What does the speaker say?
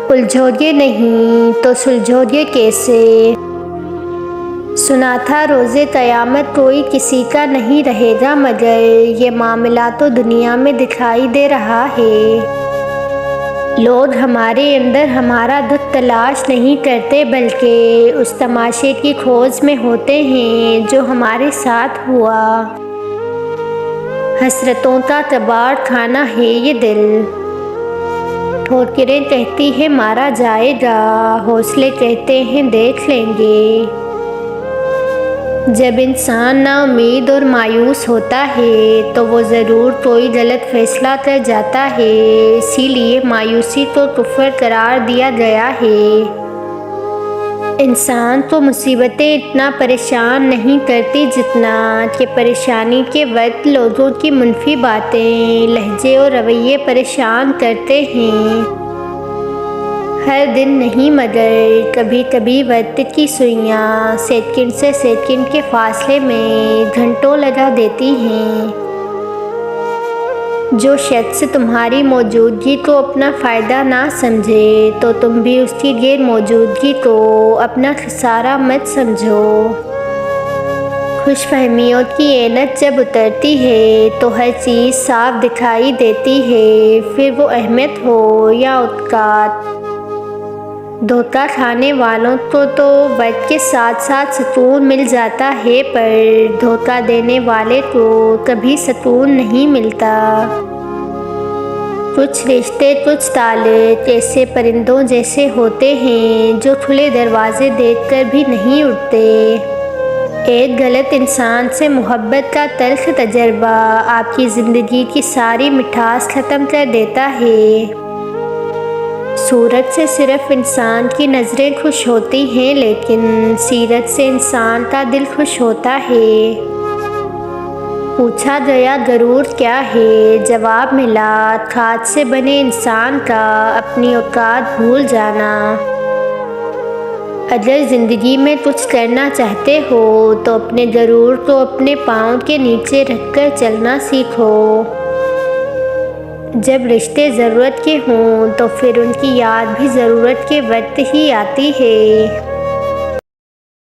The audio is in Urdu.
الجھوگے نہیں تو سلجھوگے کیسے؟ سنا تھا روز قیامت کوئی کسی کا نہیں رہے گا، مگر یہ معاملہ تو دنیا میں دکھائی دے رہا ہے۔ لوگ ہمارے اندر ہمارا دکھ تلاش نہیں کرتے، بلکہ اس تماشے کی کھوج میں ہوتے ہیں جو ہمارے ساتھ ہوا۔ حسرتوں کا کباڑ خانہ ہے یہ دل، ٹھوکریں کہتی ہیں مارا جائے گا، حوصلے کہتے ہیں دیکھ لیں گے۔ جب انسان نا امید اور مایوس ہوتا ہے تو وہ ضرور کوئی غلط فیصلہ کر جاتا ہے، اسی لیے مایوسی کو کفر قرار دیا گیا ہے۔ انسان کو مصیبتیں اتنا پریشان نہیں کرتی جتنا کہ پریشانی کے وقت لوگوں کی منفی باتیں، لہجے اور رویے پریشان کرتے ہیں۔ ہر دن نہیں مگر کبھی کبھی وقت کی سوئیاں سیکنڈ سے سیکنڈ کے فاصلے میں گھنٹوں لگا دیتی ہیں۔ جو شخص تمہاری موجودگی کو اپنا فائدہ نہ سمجھے تو تم بھی اس کی غیر موجودگی کو اپنا خسارہ مت سمجھو۔ خوش فہمیوں کی عینت جب اترتی ہے تو ہر چیز صاف دکھائی دیتی ہے، پھر وہ اہمیت ہو یا اطاعت۔ دھوکہ کھانے والوں کو تو وقت کے ساتھ ساتھ سکون مل جاتا ہے، پر دھوکہ دینے والے کو کبھی سکون نہیں ملتا۔ کچھ رشتے، کچھ تعلق ایسے پرندوں جیسے ہوتے ہیں جو کھلے دروازے دیکھ کر بھی نہیں اڑتے۔ ایک غلط انسان سے محبت کا تلخ تجربہ آپ کی زندگی کی ساری مٹھاس ختم کر دیتا ہے۔ صورت سے صرف انسان کی نظریں خوش ہوتی ہیں، لیکن سیرت سے انسان کا دل خوش ہوتا ہے۔ پوچھا گیا غرور کیا ہے؟ جواب ملا کھاد سے بنے انسان کا اپنی اوقات بھول جانا۔ اگر زندگی میں کچھ کرنا چاہتے ہو تو اپنے غرور کو اپنے پاؤں کے نیچے رکھ کر چلنا سیکھو۔ جب رشتے ضرورت کے ہوں تو پھر ان کی یاد بھی ضرورت کے وقت ہی آتی ہے۔